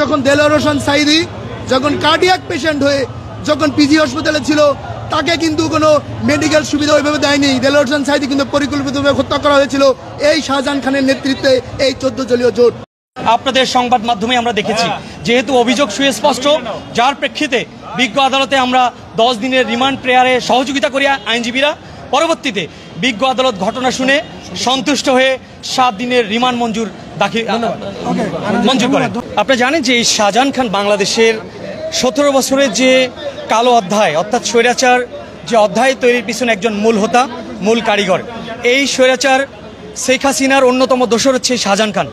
যখন দেলোয়ার হোসেন সাঈদী যখন cardiac patient হয়ে যখন পিজি হাসপাতালে ছিল, তাকে কিন্তু কোনো মেডিকেল সুবিধা ওইভাবে দেয়নি। দেলোয়ার হোসেন সাঈদী কিন্তু পরিকল্পিতভাবে হত্যা করা হয়েছিল এই শাহজাহান খানের নেতৃত্বে এই 14 দলীয় জোট। আপনাদের সংবাদ মাধ্যমে আমরা দেখেছি, যেহেতু অভিযোগ সুস্পষ্ট, যার প্রেক্ষিতে বিজ্ঞ আদালতে আমরা 10 দিনের রিমান্ড প্রেয়ারে সহযোগিতা করি আইনজীবীরা। পরবর্তীতে বিজ্ঞ আদালত ঘটনা শুনে সন্তুষ্ট হয়ে 7 দিনের রিমান্ড মঞ্জুর করেন। আপনারা জানেন যে এই শাহজাহান খান বাংলাদেশের 17 বছরের যে কালো অধ্যায়, অর্থাৎ স্বৈরাচার যে অধ্যায় তৈরির পিছনে একজন মূল হোতা, মূল কারিগর। এই স্বৈরাচার শেখ হাসিনার অন্যতম দোসর হচ্ছে শাহজাহান খান।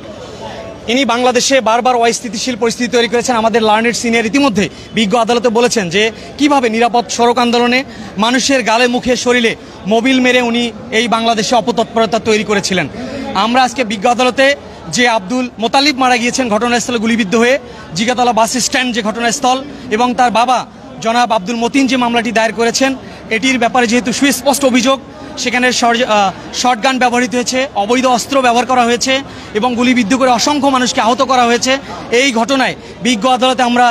ইনি বাংলাদেশে বারবার অস্থিতিশীল পরিস্থিতি তৈরি করেছেন। আমাদের লার্নেড সিনিয়র ইতিমধ্যে বিজ্ঞ আদালতে বলেছেন যে কিভাবে নিরাপদ সড়ক আন্দোলনে মানুষের গালে মুখে শরীরে মোবিল মেরে উনি এই বাংলাদেশে অপতৎপরতা তৈরি করেছিলেন। আমরা আজকে বিজ্ঞ আদালতে যে আব্দুল মোতালিব মারা গিয়েছেন ঘটনাস্থলে গুলিবিদ্ধ হয়ে, জিগাতলা বাস স্ট্যান্ড যে ঘটনাস্থল, এবং তার বাবা জনাব আব্দুল মতিন যে মামলাটি দায়ের করেছেন, এটির ব্যাপারে যেহেতু সুস্পষ্ট অভিযোগ, সেখানে শর্টগান ব্যবহৃত হয়েছে, অবৈধ অস্ত্র ব্যবহার করা হয়েছে এবং গুলিবিদ্ধ করে অসংখ্য মানুষকে আহত করা হয়েছে। এই ঘটনায় বিজ্ঞ আদালতে আমরা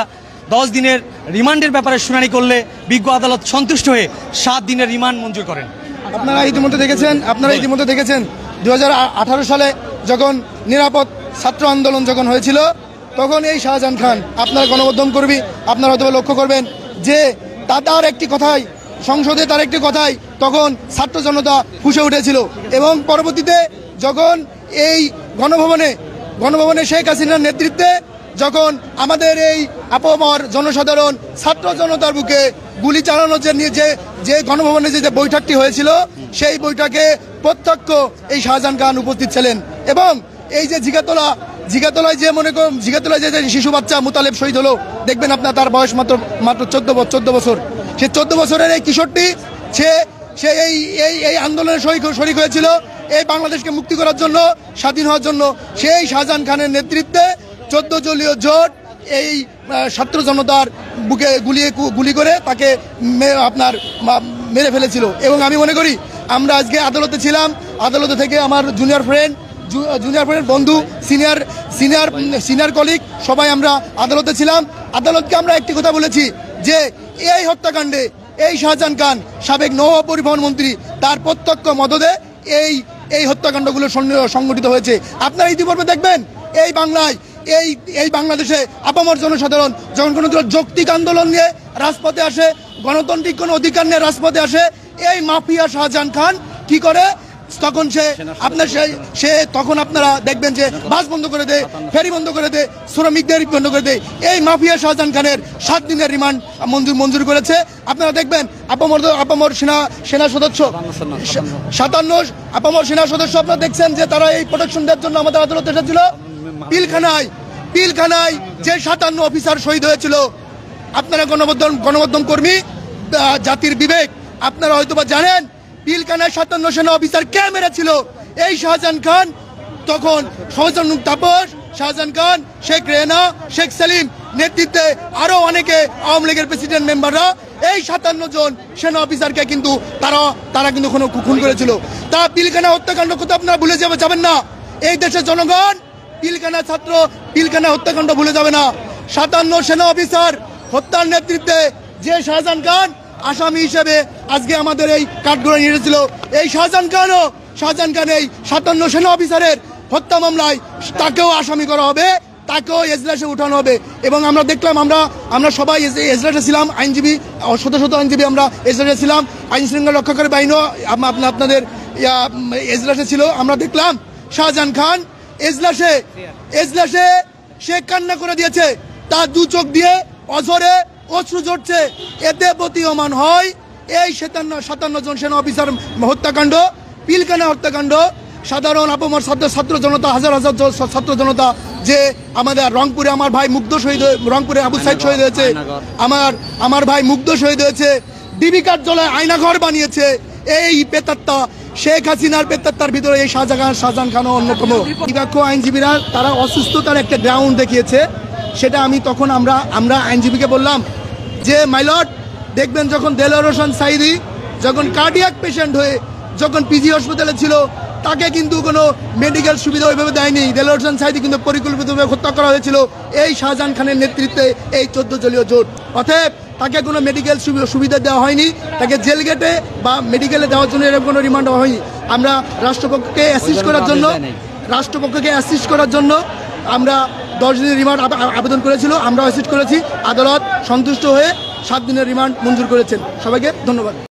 10 দিনের রিমান্ডের ব্যাপারে শুনানি করলে বিজ্ঞ আদালত সন্তুষ্ট হয়ে 7 দিনের রিমান্ড মঞ্জুর করেন। আপনারা ইতিমধ্যে দেখেছেন 2018 সালে যখন নিরাপদ ছাত্র আন্দোলন যখন হয়েছিল, তখন এই শাহজাহান খান, আপনারা গণমাধ্যম কর্মী, আপনারা হয়তো লক্ষ্য করবেন যে তার একটি কথাই, সংসদে তার একটি কথাই তখন ছাত্র জনতা ফুঁসে উঠেছিল। এবং পরবর্তীতে যখন এই গণভবনে শেখ হাসিনার নেতৃত্বে যখন আমাদের এই আপামর জনসাধারণ ছাত্র জনতার বুকে গুলি চালানোর যে গণভবনে যে বৈঠকটি হয়েছিল, সেই বৈঠকে প্রত্যক্ষ এই শাহজাহান খান উপস্থিত ছিলেন। এবং এই যে জিগাতলায় যে শিশু বাচ্চা মুতালেব শহীদ হলো, দেখবেন আপনার তার বয়স মাত্র 14 বছর। সে 14 বছরের এই কিশোরটি সে এই আন্দোলনের শরিক হয়েছিল এই বাংলাদেশকে মুক্তি করার জন্য, স্বাধীন হওয়ার জন্য। সেই শাহজাহান খানের নেতৃত্বে 14 দলীয় জোট এই ছাত্র জনতার বুকে গুলি করে তাকে মেরে ফেলেছিল। এবং আমি মনে করি আমরা আজকে আদালতে ছিলাম, আদালতে থেকে আমার জুনিয়র ফ্রেন্ড বন্ধু, সিনিয়র কলিগ সবাই আমরা আদালতে ছিলাম। আদালতকে আমরা একটি কথা বলেছি যে এই হত্যাকাণ্ডে এই শাহজাহান খান, সাবেক নৌ পরিবহন মন্ত্রী, তার প্রত্যক্ষ মদদে এই হত্যাকাণ্ডগুলো সংঘটিত হয়েছে। আপনারা ইতিপূর্বে দেখবেন এই বাংলাদেশে আপামর জনসাধারণ যখন কোনো যৌক্তিক আন্দোলন নিয়ে রাজপথে আসে, গণতান্ত্রিক কোনো অধিকার নিয়ে রাজপথে আসে, এই মাফিয়া শাহজাহান খান কি করে, তখন আপনারা দেখবেন যে বাস বন্ধ করে দেয়, ফেরি বন্ধ করে দেয়, শ্রমিকদের বন্ধ করে দেয়। এই মাফিয়া শাহজাহান খানের 7 দিনের রিমান্ড মঞ্জুর করেছে। আপনারা দেখবেন আপামর সেনা সদস্য 57 আপামর সেনা সদস্য আপনারা দেখছেন যে তারা এই প্রোটেকশন দেওয়ার জন্য আমাদের আদালতে এসেছিল। পিলখানায় যে 57 অফিসার শহীদ হয়েছিল, আপনারা গণমাধ্যম কর্মী, জাতির বিবেক, আপনারা হয়তোবা জানেন পিলখানায় 57 সেনা অফিসার কে মেরেছিল? এই শাহজাহান খান। তখন সহজান তাপস, শাহজাহান খান, শেখ রেহানা, শেখ সেলিম নেতৃত্বে আরো অনেকে আওয়ামী লীগের প্রেসিডেন্ট মেম্বাররা এই 57 জন সেনা অফিসারকে কিন্তু তারা কিন্তু খুন করেছিল। তা পিলখানা হত্যাকাণ্ড কথা আপনারা ভুলে যাবেন না। এই দেশের জনগণ পিলখানা হত্যাকাণ্ড ভুলে যাবে না। 57 সেনা অফিসার হত্যার নেতৃত্বে যে শাহজাহান খান আসামি হিসেবে আজকে আমাদের এই কাঠগড়ায় নিয়ে এসেছিল, এই শাহজাহান খান এই 57 সেনা অফিসারের হত্যা মামলায় তাকেও আসামি করা হবে, তাকেও এজলাসে উঠানো হবে। এবং আমরা দেখলাম, আমরা সবাই এজলাসে ছিলাম, আইনজীবী, শত আইনজীবী আমরা এজলাসে ছিলাম, আইন শৃঙ্খলা রক্ষাকারী বাহিনীও আপনাদের এজলাসে ছিল। আমরা দেখলাম শাহজাহান খান এজলাসে সে কান্না করে দিয়েছে, তার 2 চোখ দিয়ে অঝরে অশ্রু ঝরছে। এতে প্রতীয়মান হয় এই 57 জন সেনা অফিসার হত্যাকাণ্ড, পিলখানা হত্যাকাণ্ড, সাধারণ আপামর ছাত্র জনতা, হাজার ছাত্র জনতা, যে আমাদের রংপুরে আমার ভাই মুগ্ধ শহীদ, রংপুরে আবু সাইদ শহীদ হয়েছে, আমার ভাই মুগ্ধ শহীদ হয়েছে, ডিবি কার্যালয়ে আয়নাঘর বানিয়েছে। এই পেতাত্তা, শেখ হাসিনার পেতাত্তার ভিতরে এই শাহজাহান খানও অন্যতম। বিপক্ষ আইনজীবীরা তারা অসুস্থতার একটা গ্রাউন্ড দেখিয়েছে, সেটা আমরা আইনজীবীকে বললাম যে মাইলট, দেখবেন যখন দেলোয়ার হোসেন সাঈদী যখন কার্ডিয়াক পেশেন্ট হয়ে যখন পিজি হাসপাতালে ছিল, তাকে কিন্তু কোনো মেডিকেল সুবিধা ওইভাবে দেয়নি। দেলোয়ার হোসেন সাঈদী কিন্তু পরিকল্পিতভাবে হত্যা করা হয়েছিল এই শাহজাহান খানের নেতৃত্বে এই 14 দলীয় জোট। অতএব তাকে কোনো মেডিকেল সুবিধা দেওয়া হয়নি, তাকে জেল গেটে বা মেডিকেলে দেওয়ার জন্য এরকম কোনো রিমান্ড হয়নি। আমরা রাষ্ট্রপক্ষকে অ্যাসিস্ট করার জন্য আমরা 10 দিনের রিমান্ড আবেদন করেছিল, আমরা অ্যাসিস্ট করেছি। আদালত সন্তুষ্ট হয়ে 7 দিনের রিমান্ড মঞ্জুর করেছেন। সবাইকে ধন্যবাদ।